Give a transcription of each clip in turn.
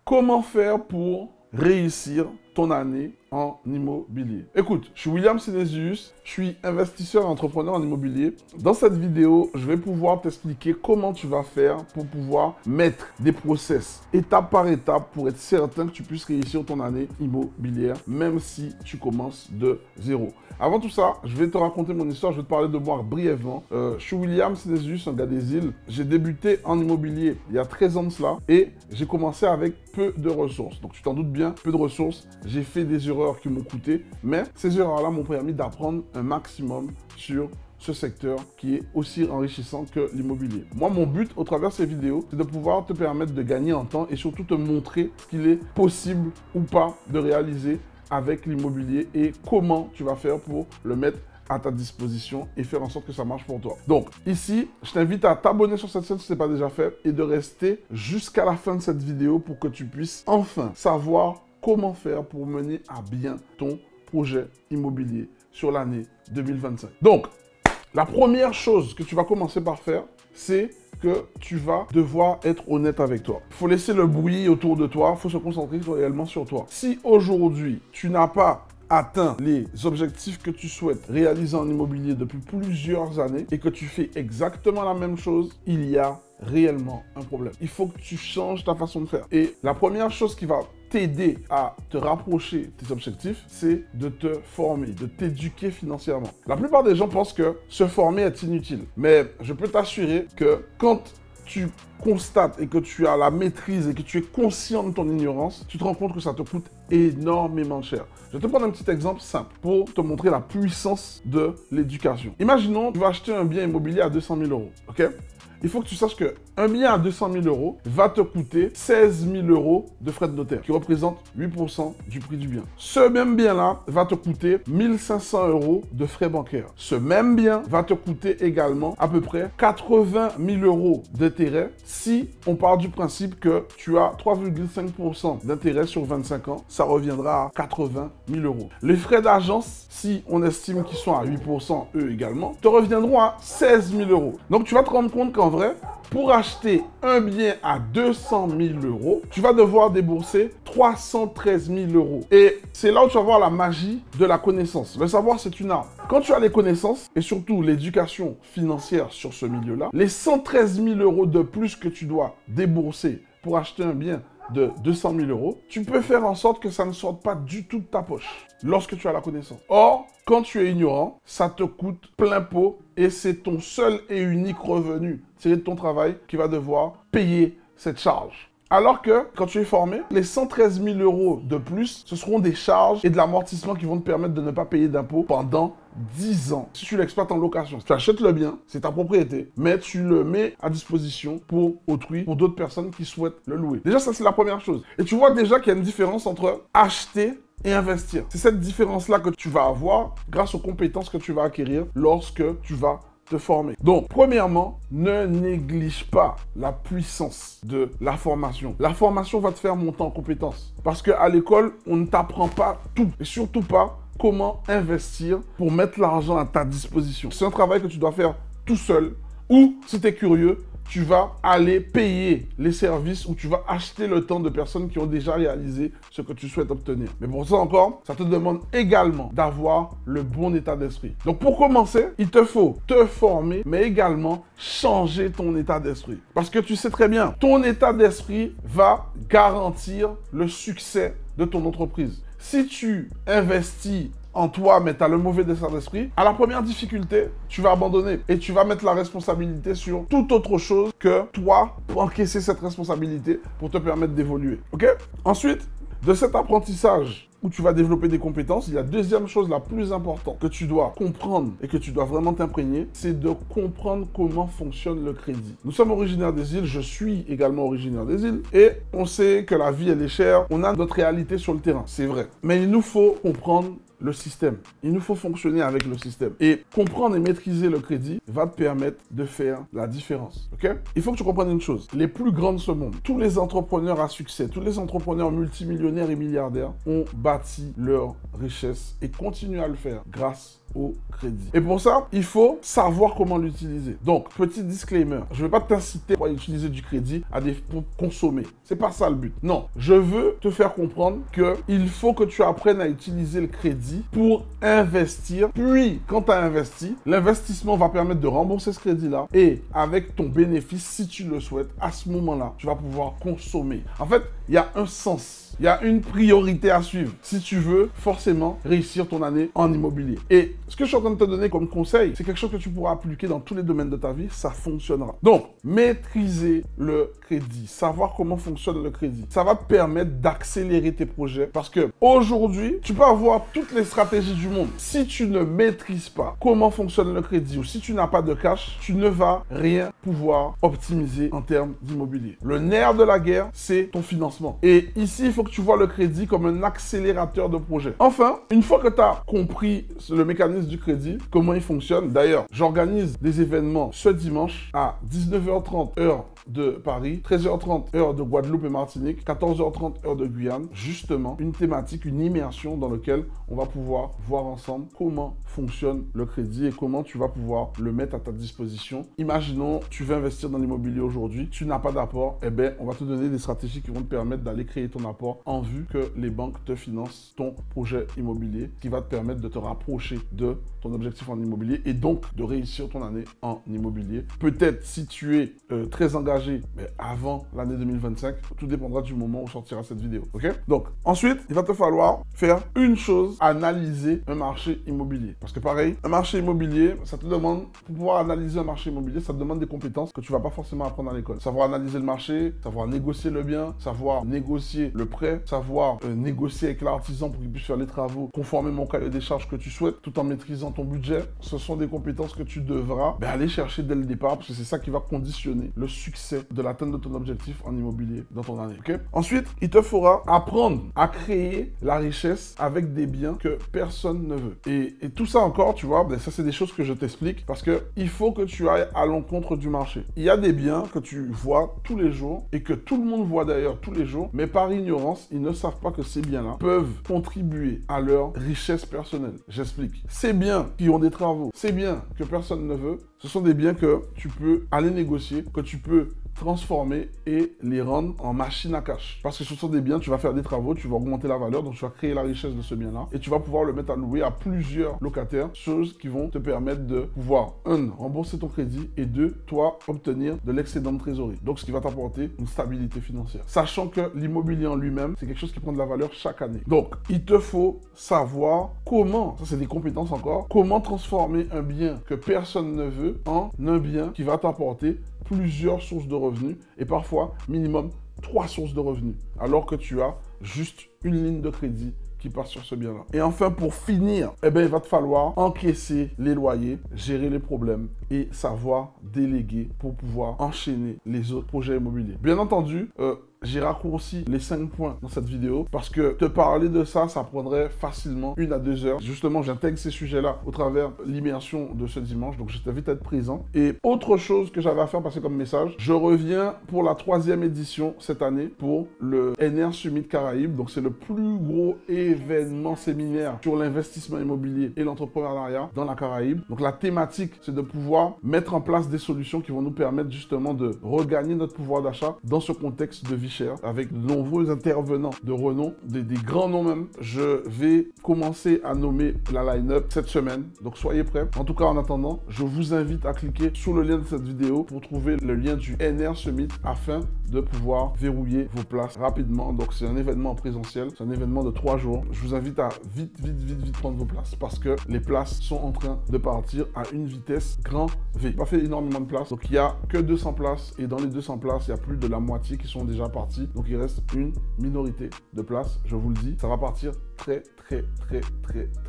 Comment faire pour réussir ton année en immobilier? Écoute, je suis William Synesius, je suis investisseur et entrepreneur en immobilier. Dans cette vidéo, je vais pouvoir t'expliquer comment tu vas faire pour pouvoir mettre des process étape par étape pour être certain que tu puisses réussir ton année immobilière, même si tu commences de zéro. Avant tout ça, je vais te raconter mon histoire, je vais te parler de moi brièvement. Je suis William Synesius, un gars des îles. J'ai débuté en immobilier il y a 13 ans de cela et j'ai commencé avec peu de ressources. Donc tu t'en doutes bien, peu de ressources. J'ai fait des erreurs qui m'ont coûté, mais ces erreurs-là m'ont permis d'apprendre un maximum sur ce secteur qui est aussi enrichissant que l'immobilier. Moi, mon but au travers de ces vidéos, c'est de pouvoir te permettre de gagner en temps et surtout te montrer ce qu'il est possible ou pas de réaliser avec l'immobilier et comment tu vas faire pour le mettre à ta disposition et faire en sorte que ça marche pour toi. Donc ici, je t'invite à t'abonner sur cette chaîne si ce n'est pas déjà fait et de rester jusqu'à la fin de cette vidéo pour que tu puisses enfin savoir comment faire pour mener à bien ton projet immobilier sur l'année 2025. Donc, la première chose que tu vas commencer par faire, c'est que tu vas devoir être honnête avec toi. Il faut laisser le bruit autour de toi, il faut se concentrer réellement sur toi. Si aujourd'hui, tu n'as pas atteint les objectifs que tu souhaites réaliser en immobilier depuis plusieurs années et que tu fais exactement la même chose, il y a réellement un problème. Il faut que tu changes ta façon de faire. Et la première chose qui va t'aider à te rapprocher de tes objectifs, c'est de te former, de t'éduquer financièrement. La plupart des gens pensent que se former est inutile. Mais je peux t'assurer que quand tu constates et que tu as la maîtrise et que tu es conscient de ton ignorance, tu te rends compte que ça te coûte énormément cher. Je vais te prendre un petit exemple simple pour te montrer la puissance de l'éducation. Imaginons, tu vas acheter un bien immobilier à 200 000 euros, ok? Il faut que tu saches qu'un bien à 200 000 euros va te coûter 16 000 euros de frais de notaire, qui représentent 8% du prix du bien. Ce même bien-là va te coûter 1 500 euros de frais bancaires. Ce même bien va te coûter également à peu près 80 000 euros d'intérêt si on part du principe que tu as 3,5% d'intérêt sur 25 ans, ça reviendra à 80 000 euros. Les frais d'agence, si on estime qu'ils sont à 8% eux également, te reviendront à 16 000 euros. Donc tu vas te rendre compte qu'en vrai, pour acheter un bien à 200 000 euros, tu vas devoir débourser 313 000 euros. Et c'est là où tu vas voir la magie de la connaissance. Le savoir, c'est une arme. Quand tu as les connaissances et surtout l'éducation financière sur ce milieu-là, les 113 000 euros de plus que tu dois débourser pour acheter un bien de 200 000 euros, tu peux faire en sorte que ça ne sorte pas du tout de ta poche lorsque tu as la connaissance. Or, quand tu es ignorant, ça te coûte plein pot et c'est ton seul et unique revenu tiré de ton travail qui va devoir payer cette charge. Alors que, quand tu es formé, les 113 000 euros de plus, ce seront des charges et de l'amortissement qui vont te permettre de ne pas payer d'impôts pendant 10 ans. Si tu l'exploites en location, tu achètes le bien, c'est ta propriété, mais tu le mets à disposition pour autrui, pour d'autres personnes qui souhaitent le louer. Déjà, ça, c'est la première chose. Et tu vois déjà qu'il y a une différence entre acheter et investir. C'est cette différence-là que tu vas avoir grâce aux compétences que tu vas acquérir lorsque tu vas te former. Donc, premièrement, ne néglige pas la puissance de la formation. La formation va te faire monter en compétences. Parce qu'à l'école, on ne t'apprend pas tout. Et surtout pas comment investir pour mettre l'argent à ta disposition. C'est un travail que tu dois faire tout seul. Ou, si tu es curieux, tu vas aller payer les services ou tu vas acheter le temps de personnes qui ont déjà réalisé ce que tu souhaites obtenir. Mais pour ça encore, ça te demande également d'avoir le bon état d'esprit. Donc pour commencer, il te faut te former, mais également changer ton état d'esprit. Parce que tu sais très bien, ton état d'esprit va garantir le succès de ton entreprise. Si tu investis en toi, mais tu as le mauvais état d'esprit, à la première difficulté, tu vas abandonner et tu vas mettre la responsabilité sur toute autre chose que toi pour encaisser cette responsabilité pour te permettre d'évoluer. Ok? Ensuite, de cet apprentissage où tu vas développer des compétences, la deuxième chose la plus importante que tu dois comprendre et que tu dois vraiment t'imprégner, c'est de comprendre comment fonctionne le crédit. Nous sommes originaires des îles, je suis également originaire des îles, et on sait que la vie, elle est chère, on a notre réalité sur le terrain, c'est vrai. Mais il nous faut comprendre le système. Il nous faut fonctionner avec le système. Et comprendre et maîtriser le crédit va te permettre de faire la différence. Ok? Il faut que tu comprennes une chose. Les plus grands de ce monde, tous les entrepreneurs à succès, tous les entrepreneurs multimillionnaires et milliardaires ont bâti leur richesse et continuent à le faire grâce au crédit. Et pour ça, il faut savoir comment l'utiliser. Donc, petit disclaimer, je ne vais pas t'inciter à utiliser du crédit pour consommer. C'est pas ça le but. Non, je veux te faire comprendre qu'il faut que tu apprennes à utiliser le crédit pour investir. Puis, quand tu as investi, l'investissement va permettre de rembourser ce crédit-là. Et avec ton bénéfice, si tu le souhaites, à ce moment-là, tu vas pouvoir consommer. En fait, il y a un sens. Il y a une priorité à suivre si tu veux forcément réussir ton année en immobilier. Et ce que je suis en train de te donner comme conseil, c'est quelque chose que tu pourras appliquer dans tous les domaines de ta vie, ça fonctionnera. Donc, maîtriser le crédit, savoir comment fonctionne le crédit, ça va te permettre d'accélérer tes projets parce que aujourd'hui, tu peux avoir toutes les stratégies du monde. Si tu ne maîtrises pas comment fonctionne le crédit ou si tu n'as pas de cash, tu ne vas rien pouvoir optimiser en termes d'immobilier. Le nerf de la guerre, c'est ton financement. Et ici, il faut que tu vois le crédit comme un accélérateur de projet. Enfin, une fois que tu as compris le mécanisme du crédit, comment il fonctionne, d'ailleurs, j'organise des événements ce dimanche à 19h30 heure de Paris, 13h30 heure de Guadeloupe et Martinique, 14h30 heure de Guyane, justement une thématique, une immersion dans laquelle on va pouvoir voir ensemble comment fonctionne le crédit et comment tu vas pouvoir le mettre à ta disposition. Imaginons, tu veux investir dans l'immobilier aujourd'hui, tu n'as pas d'apport, eh bien, on va te donner des stratégies qui vont te permettre d'aller créer ton apport en vue que les banques te financent ton projet immobilier, qui va te permettre de te rapprocher de ton objectif en immobilier et donc de réussir ton année en immobilier. Peut-être si tu es très engagé, mais avant l'année 2025, tout dépendra du moment où sortira cette vidéo. Ok? Donc, ensuite, il va te falloir faire une chose, analyser un marché immobilier. Parce que pareil, un marché immobilier, ça te demande, pour pouvoir analyser un marché immobilier, ça te demande des compétences que tu vas pas forcément apprendre à l'école. Savoir analyser le marché, savoir négocier le bien, savoir négocier le prêt, savoir négocier avec l'artisan pour qu'il puisse faire les travaux conformément au cahier des charges que tu souhaites, tout en maîtrisant ton budget. Ce sont des compétences que tu devras aller chercher dès le départ, parce que c'est ça qui va conditionner le succès de l'atteinte de ton objectif en immobilier dans ton année. Okay? Ensuite, il te faudra apprendre à créer la richesse avec des biens que personne ne veut. Et tout ça encore, tu vois, ça c'est des choses que je t'explique parce que il faut que tu ailles à l'encontre du marché. Il y a des biens que tu vois tous les jours et que tout le monde voit d'ailleurs tous les jours, mais par ignorance, ils ne savent pas que ces biens-là peuvent contribuer à leur richesse personnelle. J'explique. Ces biens qui ont des travaux, ces biens que personne ne veut, ce sont des biens que tu peux aller négocier, que tu peux transformer et les rendre en machine à cash. Parce que ce sont des biens, tu vas faire des travaux, tu vas augmenter la valeur, donc tu vas créer la richesse de ce bien-là et tu vas pouvoir le mettre à louer à plusieurs locataires, choses qui vont te permettre de pouvoir, rembourser ton crédit et deux, toi, obtenir de l'excédent de trésorerie. Donc, ce qui va t'apporter une stabilité financière. Sachant que l'immobilier en lui-même, c'est quelque chose qui prend de la valeur chaque année. Donc, il te faut savoir comment, ça c'est des compétences encore, comment transformer un bien que personne ne veut en un bien qui va t'apporter plusieurs sources de revenus et parfois minimum 3 sources de revenus alors que tu as juste une ligne de crédit qui passe sur ce bien-là. Et enfin, pour finir, il va te falloir encaisser les loyers, gérer les problèmes et savoir déléguer pour pouvoir enchaîner les autres projets immobiliers. Bien entendu, j'ai raccourci les 5 points dans cette vidéo parce que te parler de ça, ça prendrait facilement 1 à 2 heures. Justement, j'intègre ces sujets-là au travers l'immersion de ce dimanche, donc je t'invite à être présent. Et autre chose que j'avais à faire passer comme message, je reviens pour la 3e édition cette année pour le NR Summit Caraïbes. Donc c'est le plus gros événement séminaire sur l'investissement immobilier et l'entrepreneuriat dans la Caraïbe. Donc la thématique, c'est de pouvoir mettre en place des solutions qui vont nous permettre justement de regagner notre pouvoir d'achat dans ce contexte de vie chère, avec de nombreux intervenants de renom, des grands noms même. Je vais commencer à nommer la line-up cette semaine, donc soyez prêts. En tout cas, en attendant, je vous invite à cliquer sur le lien de cette vidéo pour trouver le lien du NR Summit afin de pouvoir verrouiller vos places rapidement. Donc c'est un événement en présentiel, c'est un événement de 3 jours. Je vous invite à vite prendre vos places parce que les places sont en train de partir à une vitesse grand V. Pas fait énormément de places, donc il n'y a que 200 places et dans les 200 places, il y a plus de la moitié qui sont déjà parties. Donc il reste une minorité de places, je vous le dis, ça va partir très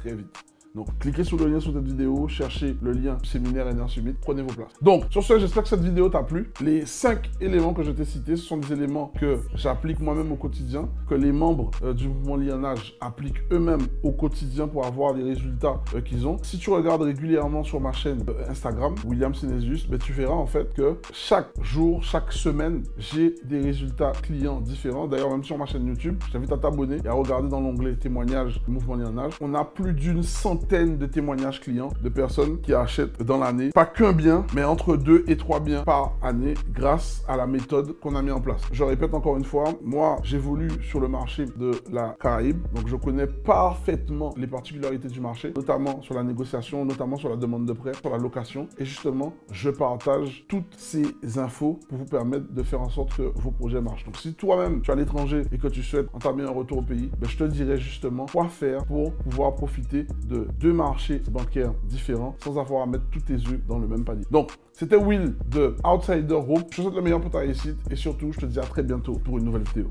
vite. Donc, cliquez sur le lien sous cette vidéo, cherchez le lien séminaire NR Summit, prenez vos places. Donc, sur ce, j'espère que cette vidéo t'a plu. Les 5 éléments que je t'ai cités, ce sont des éléments que j'applique moi-même au quotidien, que les membres du mouvement Lianage appliquent eux-mêmes au quotidien pour avoir les résultats qu'ils ont. Si tu regardes régulièrement sur ma chaîne Instagram, William Synesius, tu verras en fait que chaque jour, chaque semaine, j'ai des résultats clients différents. D'ailleurs, même sur ma chaîne YouTube, je t'invite à t'abonner et à regarder dans l'onglet témoignages du mouvement Lianage. On a plus d'une centaine centaines de témoignages clients de personnes qui achètent dans l'année, pas qu'un bien, mais entre 2 et 3 biens par année grâce à la méthode qu'on a mis en place. Je répète encore une fois, moi, j'évolue sur le marché de la Caraïbe, donc je connais parfaitement les particularités du marché, notamment sur la négociation, notamment sur la demande de prêt, sur la location, et justement, je partage toutes ces infos pour vous permettre de faire en sorte que vos projets marchent. Donc, si toi-même, tu es à l'étranger et que tu souhaites entamer un retour au pays, ben, je te dirai justement quoi faire pour pouvoir profiter de 2 marchés bancaires différents sans avoir à mettre tous tes œufs dans le même panier. Donc, c'était Will de Outsider Group. Je te souhaite le meilleur pour ta réussite et surtout, je te dis à très bientôt pour une nouvelle vidéo.